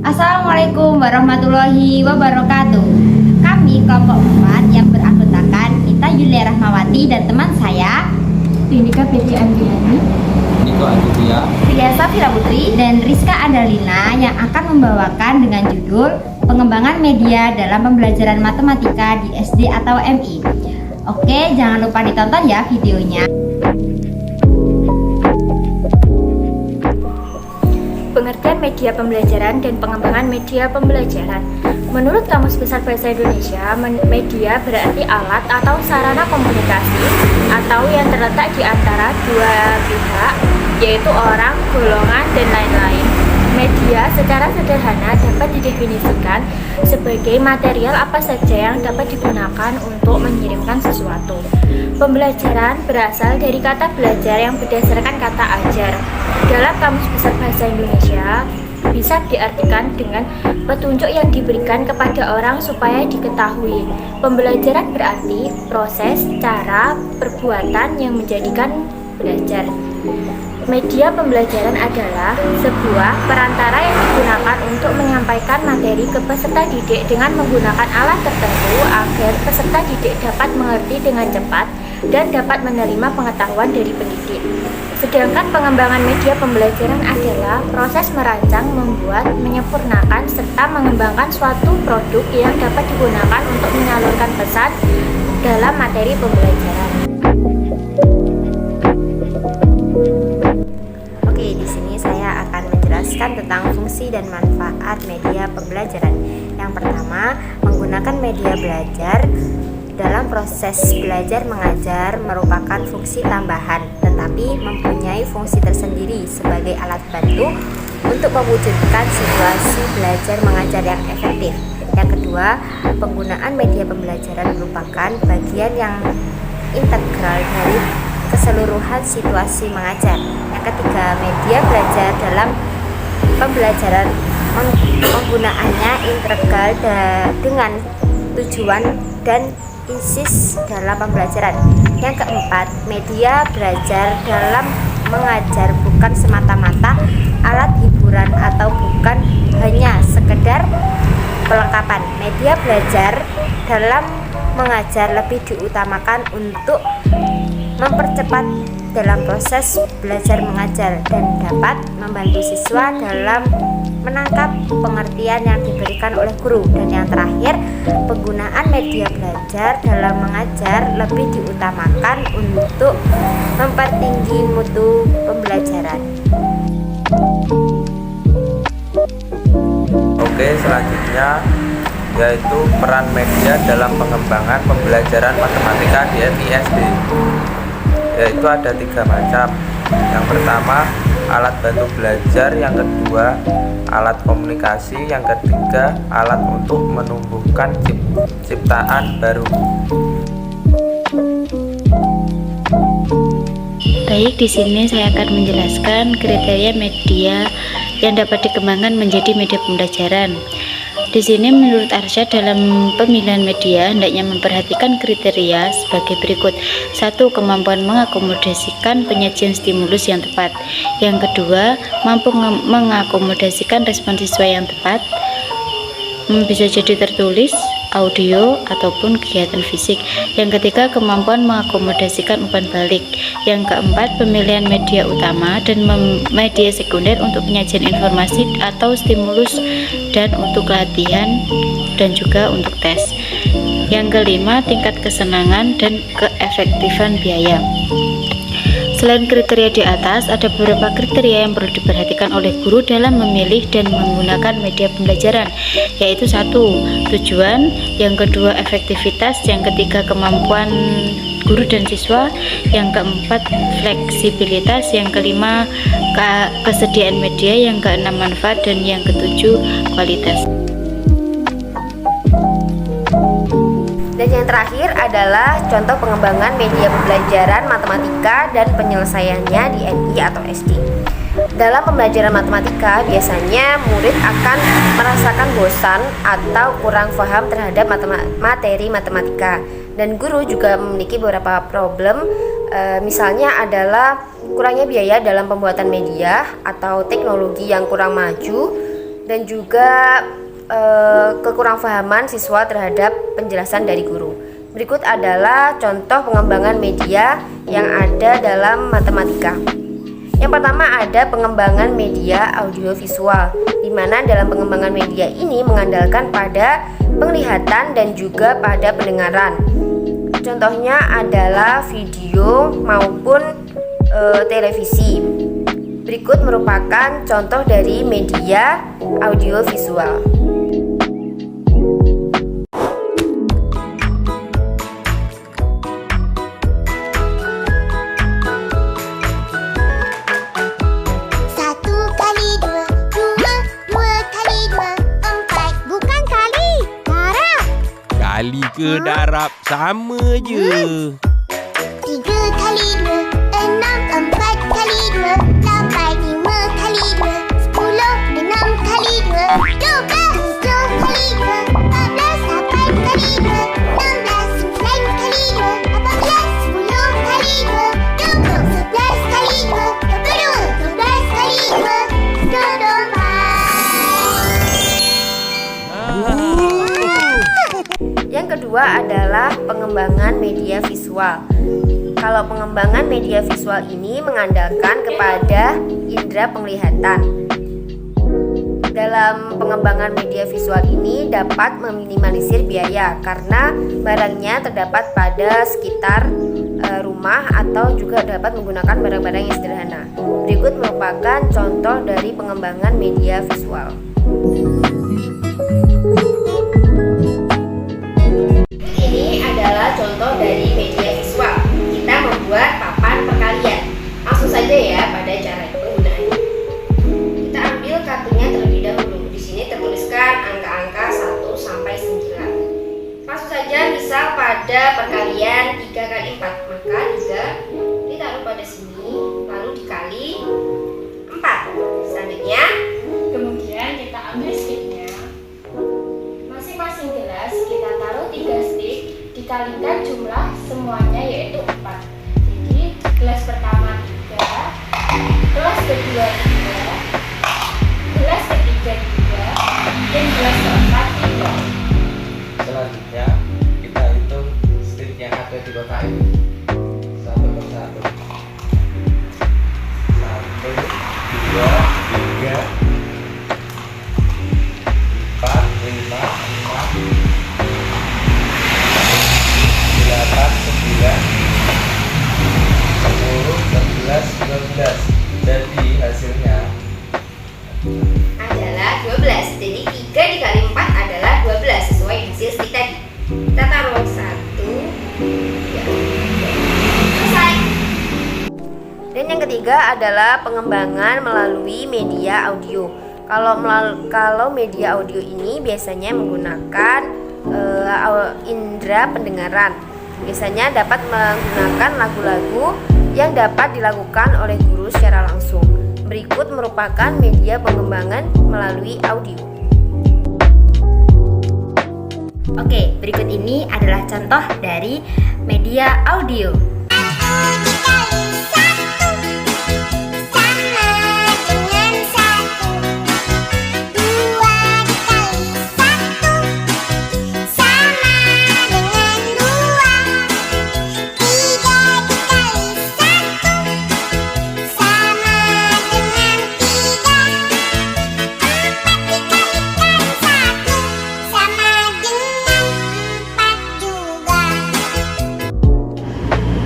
Assalamualaikum warahmatullahi wabarakatuh. Kami kelompok 4 yang beranggotakan Nita Yulia Rahmawati dan teman saya Dinika Betty Andriani, Niko Aditya, Priya Safira Putri dan Rizka Andalina yang akan membawakan dengan judul Pengembangan Media dalam Pembelajaran Matematika di SD atau MI. Oke, jangan lupa ditonton ya videonya. Pengertian media pembelajaran dan pengembangan media pembelajaran. Menurut Kamus Besar Bahasa Indonesia, media berarti alat atau sarana komunikasi atau yang terletak di antara dua pihak, yaitu orang, golongan, dan lain-lain. Media secara sederhana dapat didefinisikan sebagai material apa saja yang dapat digunakan untuk mengirimkan sesuatu. Pembelajaran berasal dari kata belajar yang berdasarkan kata ajar. Dalam Kamus Besar Bahasa Indonesia, bisa diartikan dengan petunjuk yang diberikan kepada orang supaya diketahui. Pembelajaran berarti proses, cara, perbuatan yang menjadikan belajar. Media pembelajaran adalah sebuah perantara yang digunakan untuk menyampaikan materi ke peserta didik dengan menggunakan alat tertentu agar peserta didik dapat mengerti dengan cepat dan dapat menerima pengetahuan dari pendidik. Sedangkan pengembangan media pembelajaran adalah proses merancang, membuat, menyempurnakan, serta mengembangkan suatu produk yang dapat digunakan untuk menyalurkan pesan dalam materi pembelajaran. Oke, di sini saya akan menjelaskan tentang fungsi dan manfaat media pembelajaran. Yang pertama, menggunakan media belajar dalam proses belajar mengajar merupakan fungsi tambahan, tetapi mempunyai fungsi tersendiri sebagai alat bantu untuk mewujudkan situasi belajar mengajar yang efektif. Yang kedua, penggunaan media pembelajaran merupakan bagian yang integral dari keseluruhan situasi mengajar. Yang ketiga, media belajar dalam pembelajaran penggunaannya integral dengan tujuan dan ISIS dalam pembelajaran. Yang keempat, media belajar dalam mengajar bukan semata-mata alat hiburan atau bukan hanya sekedar pelengkapan. Media belajar dalam mengajar lebih diutamakan untuk mempercepat dalam proses belajar mengajar dan dapat membantu siswa dalam menangkap pengertian yang diberikan oleh guru. Dan yang terakhir, penggunaan media belajar dalam mengajar lebih diutamakan untuk mempertinggi mutu pembelajaran. Oke, selanjutnya yaitu peran media dalam pengembangan pembelajaran matematika di SD. Yaitu ada 3 macam. Yang pertama, alat bantu belajar. Yang kedua, alat komunikasi. Yang ketiga, alat untuk menumbuhkan ciptaan baru. Baik, di sini saya akan menjelaskan kriteria media yang dapat dikembangkan menjadi media pembelajaran. Di sini menurut Arsyad dalam pemilihan media hendaknya memperhatikan kriteria sebagai berikut. 1. Kemampuan mengakomodasikan penyajian stimulus yang tepat. Yang kedua, mampu mengakomodasikan respon siswa yang tepat. Bisa jadi tertulis, audio, ataupun kegiatan fisik. Yang ketiga, kemampuan mengakomodasikan umpan balik. Yang keempat, pemilihan media utama dan media sekunder untuk penyajian informasi atau stimulus dan untuk latihan dan juga untuk tes. Yang kelima, tingkat kesenangan dan keefektifan biaya. Selain kriteria di atas, ada beberapa kriteria yang perlu diperhatikan oleh guru dalam memilih dan menggunakan media pembelajaran, yaitu 1. Tujuan, yang kedua efektivitas, yang ketiga kemampuan guru dan siswa, yang keempat fleksibilitas, yang kelima kesediaan media, yang keenam manfaat, dan yang ketujuh kualitas. Dan yang terakhir adalah contoh pengembangan media pembelajaran matematika dan penyelesaiannya di NI atau SD. Dalam pembelajaran matematika, biasanya murid akan merasakan bosan atau kurang paham terhadap materi matematika. Dan guru juga memiliki beberapa problem, misalnya adalah kurangnya biaya dalam pembuatan media atau teknologi yang kurang maju, dan juga kekurangpahaman siswa terhadap penjelasan dari guru. Berikut adalah contoh pengembangan media yang ada dalam matematika. Yang pertama ada pengembangan media audiovisual, di mana dalam pengembangan media ini mengandalkan pada penglihatan dan juga pada pendengaran. Contohnya adalah video maupun televisi. Berikut merupakan contoh dari media audiovisual. Kali ke darab sama je. 3 kali 2, 6, 4 kali 2, 8, 5 kali 2, 10, 6 kali 2, 12, 7 kali 2, 14, 8 kali 2, 16, 9 kali 2, 18, 10 kali 2, 20, 11 kali 2, 22, 12 kali 2, 24. Yang kedua adalah pengembangan media visual. Kalau pengembangan media visual ini mengandalkan kepada indera penglihatan. Dalam pengembangan media visual ini dapat meminimalisir biaya karena barangnya terdapat pada sekitar rumah atau juga dapat menggunakan barang-barang yang sederhana. Berikut merupakan contoh dari pengembangan media visual. Ini adalah contoh dari media visual. Kita membuat papan perkalian. Langsung saja ya pada cara penggunaannya. Kita ambil kartunya terlebih dahulu. Di sini tertuliskan angka-angka 1 sampai 9. Langsung saja misal pada perkalian 3 kali 4, maka 3 ditaruh pada sini lalu dikali 4. Selanjutnya Kemudian kita ambil sticknya. Masing-masing gelas kita taruh 3 stick, dikalikan jumlah semuanya yaitu 4. Jadi gelas pertama 3, gelas kedua 3, gelas ketiga 3, dan gelas keempat 3. Selanjutnya kita hitung stick yang ada di kotak ini satu persatu. 1, 2, 3, 4, 5, 6, 8, 9, 10, 11, 12. Jadi hasilnya adalah 12. Jadi 3 dikali 4 adalah 12 sesuai hasil stick tadi. Kita taruh 1, 2, 3. Selesai. Dan yang ketiga adalah pengembangan melalui media audio. Kalau media audio ini biasanya menggunakan indera pendengaran. Biasanya dapat menggunakan lagu-lagu yang dapat dilakukan oleh guru secara langsung. Berikut merupakan media pengembangan melalui audio. Oke, berikut ini adalah contoh dari media audio.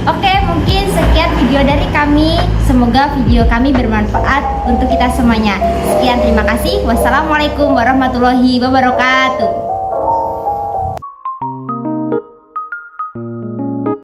Oke, mungkin sekian video dari kami. Semoga video kami bermanfaat untuk kita semuanya. Sekian, terima kasih. Wassalamualaikum warahmatullahi wabarakatuh.